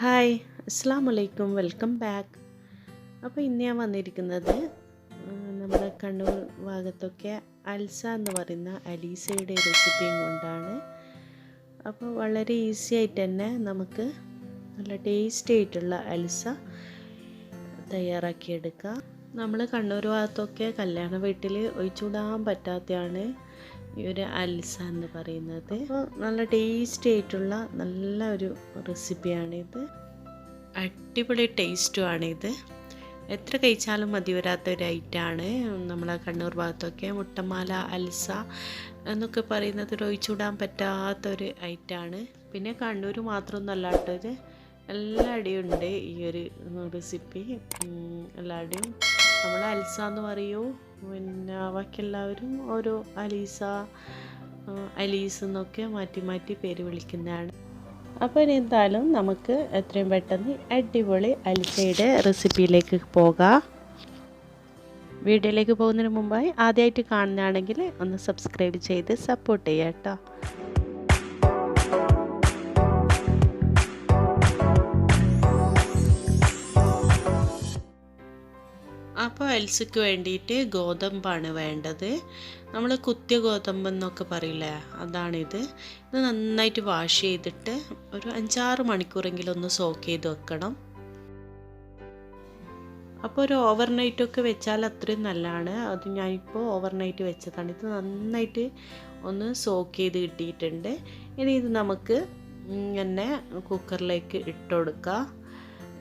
Hi അസ്സലാമലൈക്കും welcome back. അപ്പോൾ ഇന്ന് ഞാൻ വന്നിരിക്കുന്നത് നമ്മുടെ കണ്ണൂർ ഭാഗത്തൊക്കെ അൽസ എന്ന് പറയുന്ന അലീസയുടെ റെസിപ്പിയും കൊണ്ടാണ്. അപ്പോൾ വളരെ ഈസി ആയിട്ട് തന്നെ നമുക്ക് നല്ല ടേസ്റ്റി ആയിട്ടുള്ള അൽസ തയ്യാറാക്കിയെടുക്കാം. നമ്മൾ കണ്ണൂർ ഭാഗത്തൊക്കെ കല്യാണ വീട്ടിൽ ഒഴിച്ചുകൂടാൻ പറ്റാത്തതാണ് ഈ ഒരു അൽസ എന്ന് പറയുന്നത്. അപ്പോൾ നല്ല ടേസ്റ്റി ആയിട്ടുള്ള നല്ല ഒരു റെസിപ്പിയാണിത്. അടിപൊളി ടേസ്റ്റുമാണിത്. എത്ര കഴിച്ചാലും മതി വരാത്ത ഒരു ഐറ്റമാണ്. നമ്മളെ കണ്ണൂർ ഭാഗത്തൊക്കെ മുട്ടമാല അൽസ എന്നൊക്കെ പറയുന്നത് ഒഴിച്ചുകൂടാൻ പറ്റാത്തൊരു ഐറ്റമാണ്. പിന്നെ കണ്ണൂർ മാത്രമൊന്നുമല്ല കേട്ടോ, ഇത് എല്ലായിടെയും ഉണ്ട് ഈ ഒരു റെസിപ്പി. എല്ലായിടെയും നമ്മൾ അൽസ എന്ന് പറയൂ, പിന്നെ ബാക്കിയെല്ലാവരും ഓരോ അലീസ് എന്നൊക്കെ മാറ്റി മാറ്റി പേര് വിളിക്കുന്നതാണ്. അപ്പോൾ ഇനി എന്തായാലും നമുക്ക് എത്രയും പെട്ടെന്ന് അടിപൊളി അൽസയുടെ റെസിപ്പിയിലേക്ക് പോകാം. വീഡിയോയിലേക്ക് പോകുന്നതിന് മുമ്പായി ആദ്യമായിട്ട് കാണുന്നതാണെങ്കിൽ ഒന്ന് സബ്സ്ക്രൈബ് ചെയ്ത് സപ്പോർട്ട് ചെയ്യാം കേട്ടോ. അപ്പോൾ അൽസയ്ക്ക് വേണ്ടിയിട്ട് ഗോതമ്പാണ് വേണ്ടത്. നമ്മൾ കുത്തിയ ഗോതമ്പെന്നൊക്കെ പറയില്ലേ, അതാണിത്. ഇത് നന്നായിട്ട് വാഷ് ചെയ്തിട്ട് ഒരു 5-6 മണിക്കൂറെങ്കിലും ഒന്ന് സോക്ക് ചെയ്ത് വെക്കണം. അപ്പോൾ ഒരു ഓവർനൈറ്റൊക്കെ വെച്ചാൽ അത്രയും നല്ലതാണ്. അത് ഞാനിപ്പോൾ ഓവർനൈറ്റ് വെച്ചതാണ്. ഇത് നന്നായിട്ട് ഒന്ന് സോക്ക് ചെയ്ത് കിട്ടിയിട്ടുണ്ട്. ഇനി ഇത് നമുക്ക് ഇങ്ങനെ കുക്കറിലേക്ക് ഇട്ട് കൊടുക്കാം.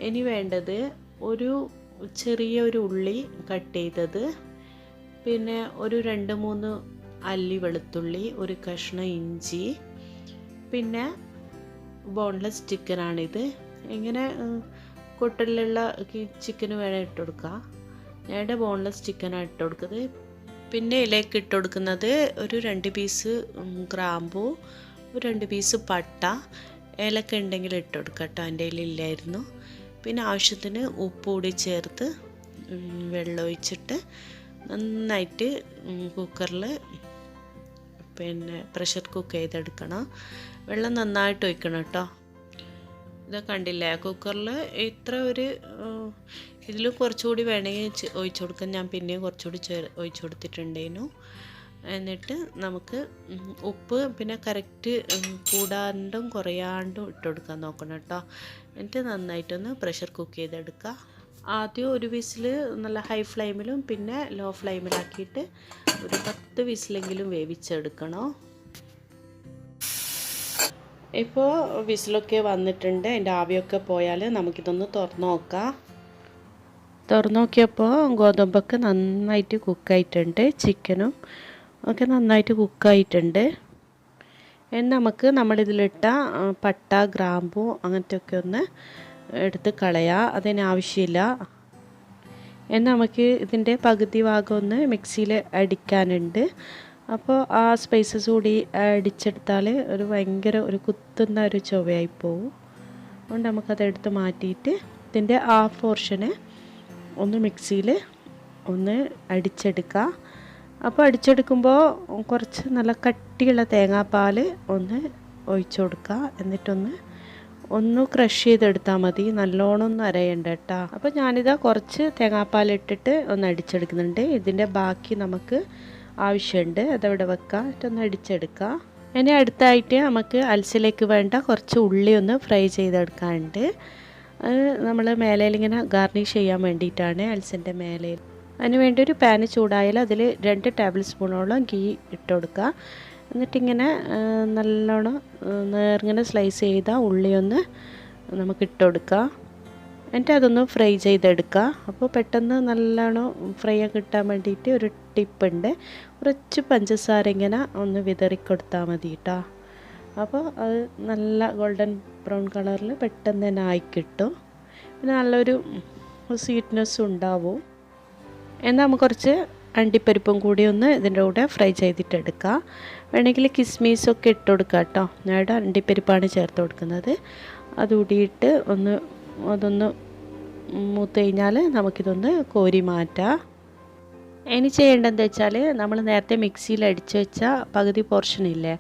ഇനി വേണ്ടത് ഒരു ചെറിയൊരു ഉള്ളി കട്ട് ചെയ്തത്, പിന്നെ ഒരു 2-3 അല്ലി വെളുത്തുള്ളി, ഒരു കഷ്ണം ഇഞ്ചി, പിന്നെ ബോൺലെസ് ചിക്കനാണിത്. ഇങ്ങനെ കൊട്ടലിലുള്ള ചിക്കന് വേണം ഇട്ട് കൊടുക്കുക. ഞാനിവിടെ ബോൺലെസ് ചിക്കനാണ് ഇട്ട് കൊടുക്കുന്നത്. പിന്നെ ഇതിലേക്ക് ഇട്ട് കൊടുക്കുന്നത് ഒരു 2 പീസ് ഗ്രാമ്പൂ, ഒരു 2 പീസ് പട്ട, ഏലക്ക ഉണ്ടെങ്കിൽ ഇട്ട് കൊടുക്കുക കേട്ടോ. എൻ്റെ കയ്യിലില്ലായിരുന്നു. പിന്നെ ആവശ്യത്തിന് ഉപ്പ് കൂടി ചേർത്ത് വെള്ളം ഒഴിച്ചിട്ട് നന്നായിട്ട് കുക്കറിൽ പ്രഷർ കുക്ക് ചെയ്തെടുക്കണം. വെള്ളം നന്നായിട്ട് ഒഴിക്കണം കേട്ടോ. ഇതൊക്കെ കണ്ടില്ലേ, കുക്കറിൽ ഇത്ര ഒരു ഇതിലും കുറച്ചുകൂടി വേണമെങ്കിൽ ഒഴിച്ചു കൊടുക്കാൻ ഞാൻ പിന്നെയും കുറച്ചുകൂടി ഒഴിച്ചു കൊടുത്തിട്ടുണ്ടായിരുന്നു. എന്നിട്ട് നമുക്ക് ഉപ്പ് പിന്നെ കറക്റ്റ് കൂടാണ്ടും കുറയാണ്ടും ഇട്ട് കൊടുക്കാൻ നോക്കണം കേട്ടോ. എന്നിട്ട് നന്നായിട്ടൊന്ന് പ്രഷർ കുക്ക് ചെയ്തെടുക്കുക. ആദ്യം ഒരു വിസിൽ നല്ല ഹൈ ഫ്ലെയിമിലും പിന്നെ ലോ ഫ്ലെയിമിലാക്കിയിട്ട് ഒരു 10 വിസിലെങ്കിലും വേവിച്ചെടുക്കണം. ഇപ്പോൾ വിസിലൊക്കെ വന്നിട്ടുണ്ട്. അതിൻ്റെ ആവിയൊക്കെ പോയാൽ നമുക്കിതൊന്ന് തുറന്ന് നോക്കാം. തുറന്ന് നോക്കിയപ്പോൾ ഗോതമ്പൊക്കെ നന്നായിട്ട് കുക്കായിട്ടുണ്ട്, ചിക്കനും ഒക്കെ നന്നായിട്ട് കുക്കായിട്ടുണ്ട്. നമുക്ക് നമ്മളിതിലിട്ട പട്ട ഗ്രാമ്പൂ അങ്ങനത്തെയൊക്കെ ഒന്ന് എടുത്ത് കളയാം, അതിനാവശ്യമില്ല. നമുക്ക് ഇതിൻ്റെ പകുതി ഭാഗം ഒന്ന് മിക്സിയിൽ അടിക്കാനുണ്ട്. അപ്പോൾ ആ സ്പൈസസ് കൂടി അടിച്ചെടുത്താൽ ഒരു ഭയങ്കര ഒരു കുത്തുന്ന ഒരു ചൊവയായി പോവും. അതുകൊണ്ട് നമുക്കതെടുത്ത് മാറ്റിയിട്ട് ഇതിൻ്റെ ആ പോർഷന് ഒന്ന് മിക്സിയിൽ ഒന്ന് അടിച്ചെടുക്കാം. അപ്പോൾ അടിച്ചെടുക്കുമ്പോൾ കുറച്ച് നല്ല കട്ടിയുള്ള തേങ്ങാപ്പാൽ ഒന്ന് ഒഴിച്ചു കൊടുക്കുക. എന്നിട്ടൊന്ന് ക്രഷ് ചെയ്തെടുത്താൽ മതി, നല്ലോണം ഒന്നും അരയണ്ട കേട്ടോ. അപ്പോൾ ഞാനിതാ കുറച്ച് തേങ്ങാപ്പാൽ ഇട്ടിട്ട് ഒന്ന് അടിച്ചെടുക്കുന്നുണ്ട്. ഇതിൻ്റെ ബാക്കി നമുക്ക് ആവശ്യമുണ്ട്, അതവിടെ വെക്കാം. എന്നിട്ടൊന്ന് അടിച്ചെടുക്കുക. ഇനി അടുത്തായിട്ട് നമുക്ക് അൽസയിലേക്ക് വേണ്ട കുറച്ച് ഉള്ളി ഒന്ന് ഫ്രൈ ചെയ്തെടുക്കാനുണ്ട്. അത് നമ്മൾ മേലയിൽ ഇങ്ങനെ ഗാർണിഷ് ചെയ്യാൻ വേണ്ടിയിട്ടാണ്, അൽസൻ്റെ മേലയിൽ. അതിന് വേണ്ടി ഒരു പാന് ചൂടായാൽ അതിൽ 2 ടേബിൾ സ്പൂണോളം ഗീ ഇട്ട് കൊടുക്കുക. എന്നിട്ടിങ്ങനെ നല്ലോണം നേർങ്ങനെ സ്ലൈസ് ചെയ്ത ഉള്ളിയൊന്ന് നമുക്ക് ഇട്ട് കൊടുക്കുക. എന്നിട്ട് അതൊന്ന് ഫ്രൈ ചെയ്തെടുക്കുക. അപ്പോൾ പെട്ടെന്ന് നല്ലോണം ഫ്രൈ ആക്കി കിട്ടാൻ വേണ്ടിയിട്ട് ഒരു ടിപ്പുണ്ട്. കുറച്ച് പഞ്ചസാര ഇങ്ങനെ ഒന്ന് വിതറിക്കൊടുത്താൽ മതി കേട്ടോ. അപ്പോൾ അത് നല്ല ഗോൾഡൻ ബ്രൗൺ കളറിൽ പെട്ടെന്ന് തന്നെ ആയി കിട്ടും. പിന്നെ നല്ലൊരു സ്വീറ്റ്നെസ്സും ഉണ്ടാവും. എന്നാൽ നമുക്ക് കുറച്ച് അണ്ടിപ്പരിപ്പും കൂടി ഒന്ന് ഇതിൻ്റെ കൂടെ ഫ്രൈ ചെയ്തിട്ടെടുക്കുക. വേണമെങ്കിൽ കിസ്മീസൊക്കെ ഇട്ട് കൊടുക്കുക കേട്ടോ. ഞാനിവിടെ അണ്ടിപ്പരിപ്പാണ് ചേർത്ത് കൊടുക്കുന്നത്. അതുകൂടിയിട്ട് അതൊന്ന് മൂത്ത് കഴിഞ്ഞാൽ നമുക്കിതൊന്ന് കോരി മാറ്റാം. ഇനി ചെയ്യേണ്ടതെന്ന് വെച്ചാൽ നമ്മൾ നേരത്തെ മിക്സിയിൽ അടിച്ച് വെച്ച പകുതി പോർഷൻ ഇല്ലേ,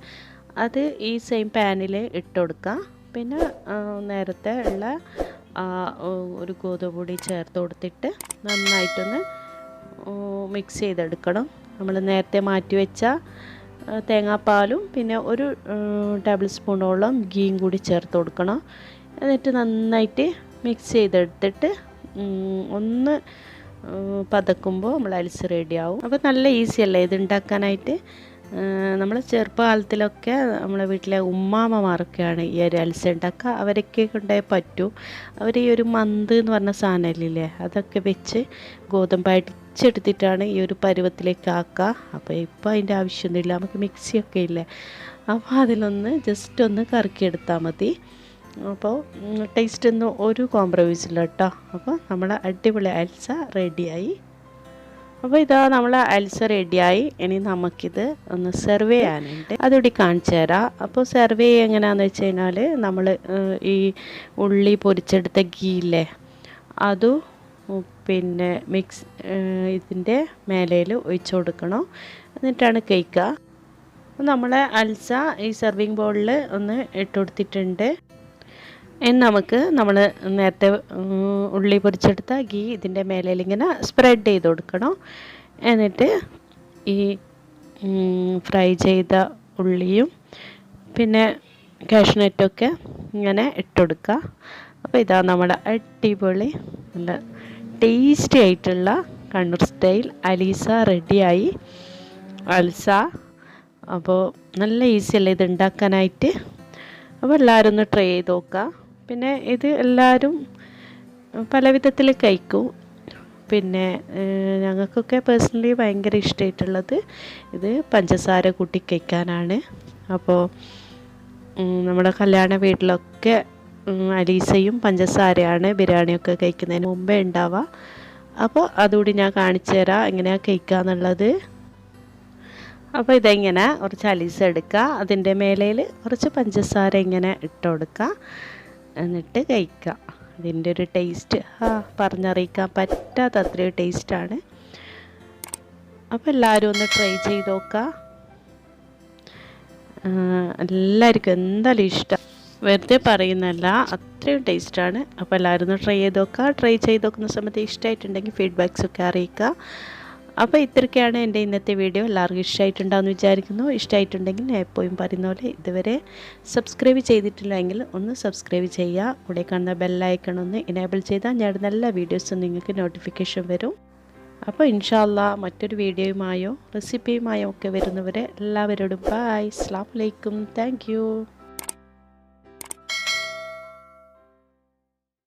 അത് ഈ സെയിം പാനിൽ ഇട്ട് കൊടുക്കുക. പിന്നെ നേരത്തെ ഉള്ള ഒരു ഗോതമ്പ് പൊടി ചേർത്ത് കൊടുത്തിട്ട് നന്നായിട്ടൊന്ന് മിക്സ് ചെയ്തെടുക്കണം. നമ്മൾ നേരത്തെ മാറ്റി വെച്ച തേങ്ങാപ്പാലും പിന്നെ ഒരു ടേബിൾ സ്പൂണോളം ഗീയും കൂടി ചേർത്ത് കൊടുക്കണം. എന്നിട്ട് നന്നായിട്ട് മിക്സ് ചെയ്തെടുത്തിട്ട് ഒന്ന് പതക്കുമ്പോൾ നമ്മൾ അൽസ റെഡിയാവും. അപ്പോൾ നല്ല ഈസി അല്ലേ ഇത് ഉണ്ടാക്കാനായിട്ട്. നമ്മൾ ചെറുപ്പകാലത്തിലൊക്കെ നമ്മളെ വീട്ടിലെ ഉമ്മാമ്മമാരൊക്കെയാണ് ഈ ഒരു അൽസ ഉണ്ടാക്കുക. അവരൊക്കെ കൊണ്ടേ പറ്റൂ. അവർ ഈ ഒരു മന്ത് എന്ന് പറഞ്ഞ സാധനമില്ലേ, അതൊക്കെ വെച്ച് ഗോതമ്പ് അടിച്ചെടുത്തിട്ടാണ് ഈ ഒരു പരുവത്തിലേക്ക് ആക്കുക. അപ്പോൾ ഇപ്പോൾ അതിൻ്റെ ആവശ്യമൊന്നുമില്ല, നമുക്ക് മിക്സിയൊക്കെ ഇല്ലേ, അപ്പോൾ അതിലൊന്ന് ജസ്റ്റ് ഒന്ന് കറക്കിയെടുത്താൽ മതി. അപ്പോൾ ടേസ്റ്റൊന്നും ഒരു കോംപ്രമൈസില്ല കേട്ടോ. അപ്പോൾ നമ്മളെ അടിപൊളി അൽസ റെഡിയായി. അപ്പോൾ ഇതാ നമ്മളെ അൽസ റെഡിയായി. ഇനി നമുക്കിത് ഒന്ന് സെർവ് ചെയ്യാനുണ്ട്, അതുകൂടി കാണിച്ചു തരാം. അപ്പോൾ സെർവ് ചെയ്യുക എങ്ങനെയാണെന്ന് വെച്ച് കഴിഞ്ഞാൽ നമ്മൾ ഈ ഉള്ളി പൊരിച്ചെടുത്ത ഗീ ഇല്ലേ, അതും പിന്നെ ഇതിൻ്റെ മേലയിൽ ഒഴിച്ചു കൊടുക്കണം. എന്നിട്ടാണ് കഴിക്കുക. നമ്മളെ അൽസ ഈ സെർവിങ് ബൗളിൽ ഒന്ന് ഇട്ട് കൊടുത്തിട്ടുണ്ട്. ഇനി നമുക്ക് നമ്മൾ നേരത്തെ ഉള്ളി പൊരിച്ചെടുത്ത ഗീ ഇതിൻ്റെ മേലയിൽ ഇങ്ങനെ സ്പ്രെഡ് ചെയ്ത് കൊടുക്കണം. എന്നിട്ട് ഈ ഫ്രൈ ചെയ്ത ഉള്ളിയും പിന്നെ കാഷ്നട്ടൊക്കെ ഇങ്ങനെ ഇട്ടുകൊടുക്കുക. അപ്പോൾ ഇതാ നമ്മുടെ അടിപൊളി നല്ല ടേസ്റ്റി ആയിട്ടുള്ള കണ്ണൂർ സ്റ്റൈൽ അലീസ റെഡിയായി, അൽസ. അപ്പോൾ നല്ല ഈസി അല്ലേ ഇത് ഉണ്ടാക്കാനായിട്ട്. അപ്പോൾ എല്ലാവരും ഒന്ന് ട്രൈ ചെയ്ത് നോക്കുക. പിന്നെ ഇത് എല്ലാവരും പല വിധത്തിൽ കഴിക്കും. പിന്നെ ഞങ്ങൾക്കൊക്കെ പേഴ്സണലി ഭയങ്കര ഇഷ്ടമായിട്ടുള്ളത് ഇത് പഞ്ചസാര കൂട്ടി കഴിക്കാനാണ്. അപ്പോൾ നമ്മുടെ കല്യാണ വീട്ടിലൊക്കെ അലീസയും പഞ്ചസാരയാണ് ബിരിയാണിയൊക്കെ കഴിക്കുന്നതിന് മുമ്പേ ഉണ്ടാവുക. അപ്പോൾ അതുകൂടി ഞാൻ കാണിച്ചു തരാം എങ്ങനെയാണ് കഴിക്കുക എന്നുള്ളത്. അപ്പോൾ ഇതെങ്ങനെ കുറച്ച് അലീസ എടുക്കുക, അതിൻ്റെ മേലയിൽ കുറച്ച് പഞ്ചസാര ഇങ്ങനെ ഇട്ട് കൊടുക്കുക, എന്നിട്ട് കഴിക്കുക. ഇതിൻ്റെ ഒരു ടേസ്റ്റ് പറഞ്ഞറിയിക്കാൻ പറ്റാത്ത അത്രയും ടേസ്റ്റാണ്. അപ്പോൾ എല്ലാവരും ഒന്ന് ട്രൈ ചെയ്ത് നോക്കുക. എല്ലാവർക്കും എന്തായാലും ഇഷ്ടം, വെറുതെ പറയുന്നല്ല, അത്രയും ടേസ്റ്റാണ്. അപ്പോൾ എല്ലാവരും ഒന്ന് ട്രൈ ചെയ്ത് നോക്കുക. ട്രൈ ചെയ്ത് നോക്കുന്ന സമയത്ത് ഇഷ്ടമായിട്ടുണ്ടെങ്കിൽ ഫീഡ്ബാക്സൊക്കെ അറിയിക്കുക. അപ്പോൾ ഇത്രയൊക്കെയാണ് എൻ്റെ ഇന്നത്തെ വീഡിയോ. എല്ലാവർക്കും ഇഷ്ടമായിട്ടുണ്ടാകുമെന്ന് വിചാരിക്കുന്നു. ഇഷ്ടമായിട്ടുണ്ടെങ്കിൽ ഞാൻ എപ്പോഴും പറയുന്ന പോലെ ഇതുവരെ സബ്സ്ക്രൈബ് ചെയ്തിട്ടില്ലെങ്കിൽ ഒന്ന് സബ്സ്ക്രൈബ് ചെയ്യുക. കൂടെ കാണുന്ന ബെല്ലൈക്കൺ ഒന്ന് എനേബിൾ ചെയ്താൽ ഞാൻ നല്ല വീഡിയോസും നിങ്ങൾക്ക് നോട്ടിഫിക്കേഷൻ വരും. അപ്പോൾ ഇൻഷാ അല്ലാഹ് മറ്റൊരു വീഡിയോയുമായോ റെസിപ്പിയുമായോ ഒക്കെ വരുന്നവരെ എല്ലാവരോടും ബൈ, അസ്സലാമു അലൈക്കും, താങ്ക് യു.